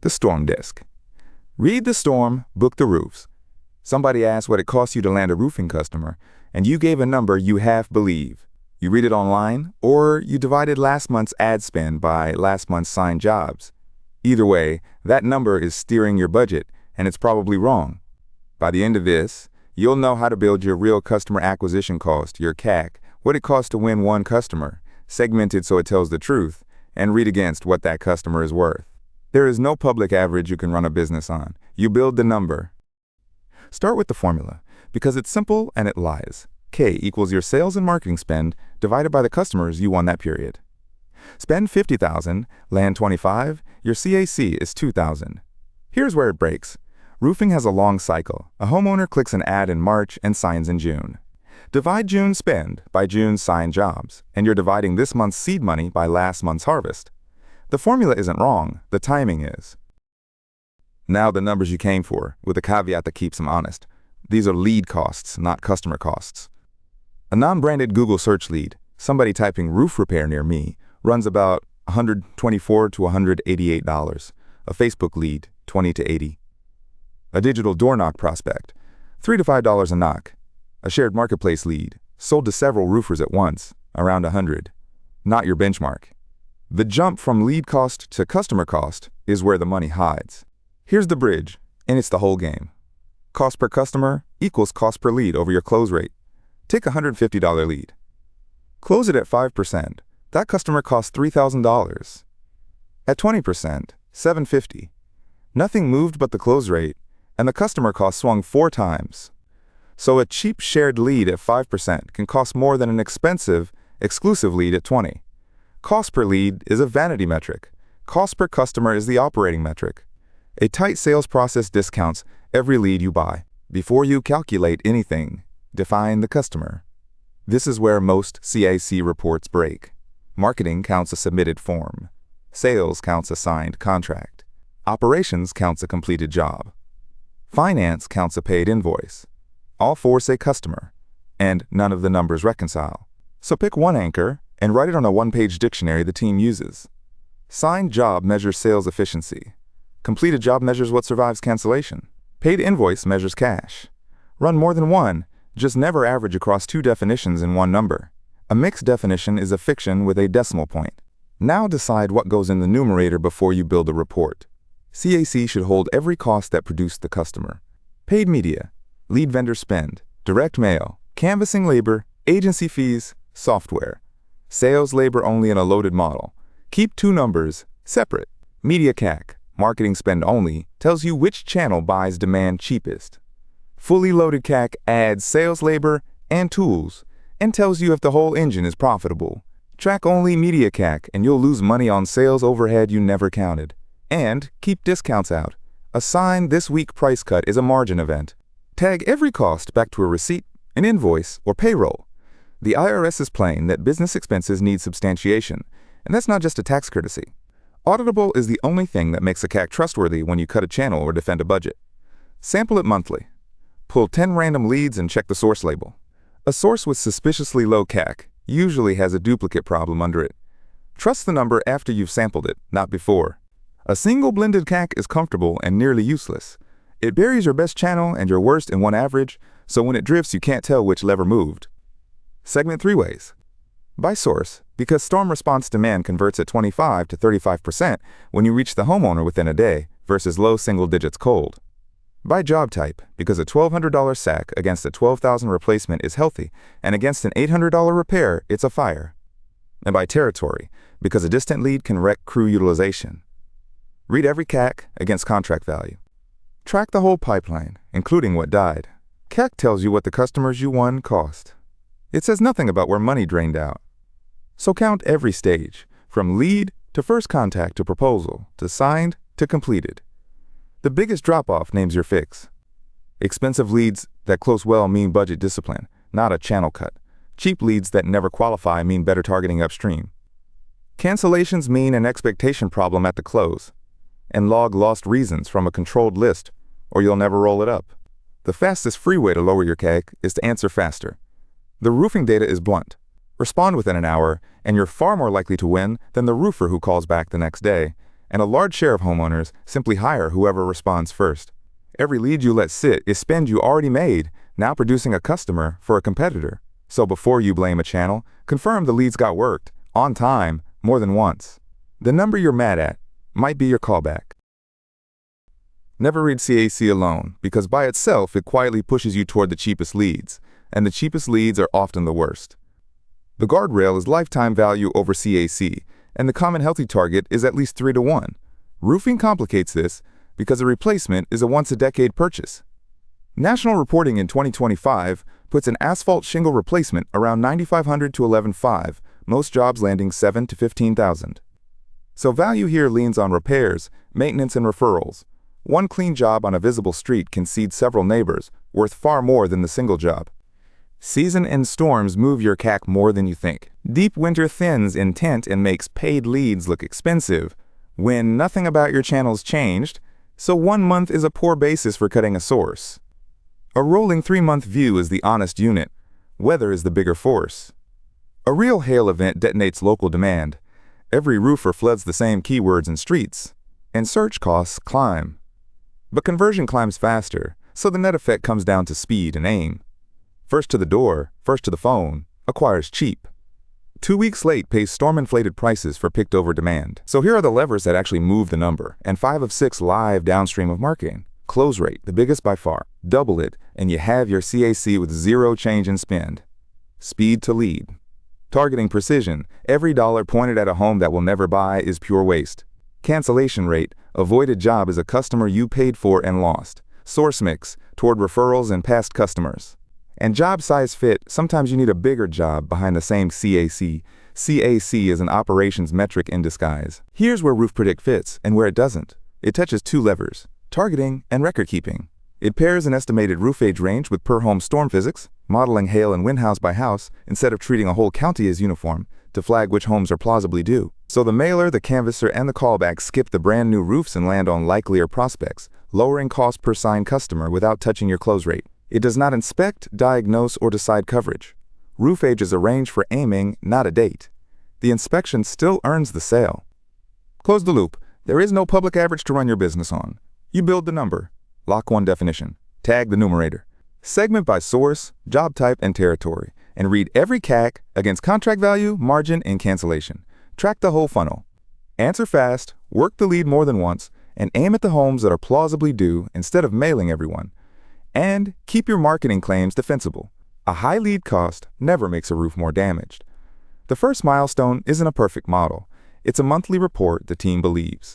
The storm disc. Read the storm, book the roofs. Somebody asked what it costs you to land a roofing customer, and you gave a number you half believe. You read it online, or you divided last month's ad spend by last month's signed jobs. Either way, that number is steering your budget, and it's probably wrong. By the end of this, you'll know how to build your real customer acquisition cost, your CAC, what it costs to win one customer, segmented so it tells the truth, and read against what that customer is worth. There is no public average you can run a business on. You build the number. Start with the formula, because it's simple and it lies. K equals your sales and marketing spend divided by the customers you won that period. Spend $50,000, land $25,000, your CAC is $2,000. Here's where it breaks. Roofing has a long cycle. A homeowner clicks an ad in March and signs in June. Divide June's spend by June's signed jobs, and you're dividing this month's seed money by last month's harvest. The formula isn't wrong, the timing is. Now the numbers you came for, with a caveat that keeps them honest. These are lead costs, not customer costs. A non-branded Google search lead, somebody typing roof repair near me, runs about $124 to $188. A Facebook lead, $20 to $80. A digital door knock prospect, $3 to $5 a knock. A shared marketplace lead, sold to several roofers at once, around $100. Not your benchmark. The jump from lead cost to customer cost is where the money hides. Here's the bridge, and it's the whole game. Cost per customer equals cost per lead over your close rate. Take a $150 lead. Close it at 5%. That customer costs $3,000. At 20%, $750. Nothing moved but the close rate, and the customer cost swung 4 times. So a cheap shared lead at 5% can cost more than an expensive, exclusive lead at 20. Cost per lead is a vanity metric. Cost per customer is the operating metric. A tight sales process discounts every lead you buy. Before you calculate anything, define the customer. This is where most CAC reports break. Marketing counts a submitted form. Sales counts a signed contract. Operations counts a completed job. Finance counts a paid invoice. All 4 say customer, and none of the numbers reconcile. So pick one anchor and write it on a 1-page dictionary the team uses. Signed job measures sales efficiency. Completed job measures what survives cancellation. Paid invoice measures cash. Run more than one, just never average across 2 definitions in one number. A mixed definition is a fiction with a decimal point. Now decide what goes in the numerator before you build a report. CAC should hold every cost that produced the customer. Paid media, lead vendor spend, direct mail, canvassing labor, agency fees, software. Sales labor only in a loaded model. Keep 2 numbers separate. Media CAC, marketing spend only, tells you which channel buys demand cheapest. Fully loaded CAC adds sales labor and tools, and tells you if the whole engine is profitable. Track only media CAC and you'll lose money on sales overhead you never counted. And keep discounts out. A sign this week price cut is a margin event. Tag every cost back to a receipt, an invoice, or payroll. The IRS is plain that business expenses need substantiation, and that's not just a tax courtesy. Auditable is the only thing that makes a CAC trustworthy when you cut a channel or defend a budget. Sample it monthly. Pull 10 random leads and check the source label. A source with suspiciously low CAC usually has a duplicate problem under it. Trust the number after you've sampled it, not before. A single blended CAC is comfortable and nearly useless. It buries your best channel and your worst in one average, so when it drifts you can't tell which lever moved. Segment 3 ways. By source, because storm response demand converts at 25 to 35% when you reach the homeowner within a day versus low single digits cold. By job type, because a $1,200 SAC against a $12,000 replacement is healthy, and against an $800 repair, it's a fire. And by territory, because a distant lead can wreck crew utilization. Read every CAC against contract value. Track the whole pipeline, including what died. CAC tells you what the customers you won cost. It says nothing about where money drained out. So count every stage, from lead to first contact to proposal, to signed to completed. The biggest drop-off names your fix. Expensive leads that close well mean budget discipline, not a channel cut. Cheap leads that never qualify mean better targeting upstream. Cancellations mean an expectation problem at the close. And log lost reasons from a controlled list, or you'll never roll it up. The fastest free way to lower your CAC is to answer faster. The roofing data is blunt. Respond within an hour, and you're far more likely to win than the roofer who calls back the next day, and a large share of homeowners simply hire whoever responds first. Every lead you let sit is spend you already made, now producing a customer for a competitor. So before you blame a channel, confirm the leads got worked, on time, more than once. The number you're mad at might be your callback. Never read CAC alone, because by itself it quietly pushes you toward the cheapest leads, and the cheapest leads are often the worst. The guardrail is lifetime value over CAC, and the common healthy target is at least 3-to-1. Roofing complicates this because a replacement is a once-a-decade purchase. National reporting in 2025 puts an asphalt shingle replacement around $9,500 to $11,500, most jobs landing $7,000 to $15,000. So value here leans on repairs, maintenance, and referrals. One clean job on a visible street can seed several neighbors, worth far more than the single job. Season and storms move your CAC more than you think. Deep winter thins intent and makes paid leads look expensive when nothing about your channel's changed, so 1 month is a poor basis for cutting a source. A rolling 3-month view is the honest unit. Weather is the bigger force. A real hail event detonates local demand. Every roofer floods the same keywords and streets, and search costs climb. But conversion climbs faster, so the net effect comes down to speed and aim. First to the door, first to the phone, acquires cheap. 2 weeks late pays storm-inflated prices for picked-over demand. So here are the levers that actually move the number, and 5 of 6 live downstream of marketing. Close rate, the biggest by far. Double it, and you have your CAC with 0 change in spend. Speed to lead. Targeting precision, every dollar pointed at a home that will never buy is pure waste. Cancellation rate, avoided job is a customer you paid for and lost. Source mix, toward referrals and past customers. And job size fit, sometimes you need a bigger job behind the same CAC. CAC is an operations metric in disguise. Here's where RoofPredict fits and where it doesn't. It touches 2 levers, targeting and record keeping. It pairs an estimated roof age range with per home storm physics, modeling hail and wind house by house instead of treating a whole county as uniform to flag which homes are plausibly due. So the mailer, the canvasser, and the callback skip the brand new roofs and land on likelier prospects, lowering cost per signed customer without touching your close rate. It does not inspect, diagnose, or decide coverage. Roof age is a range for aiming, not a date. The inspection still earns the sale. Close the loop. There is no public average to run your business on. You build the number. Lock one definition. Tag the numerator. Segment by source, job type, and territory, and read every CAC against contract value, margin, and cancellation. Track the whole funnel. Answer fast, work the lead more than once, and aim at the homes that are plausibly due instead of mailing everyone. And keep your marketing claims defensible. A high lead cost never makes a roof more damaged. The first milestone isn't a perfect model. It's a monthly report the team believes.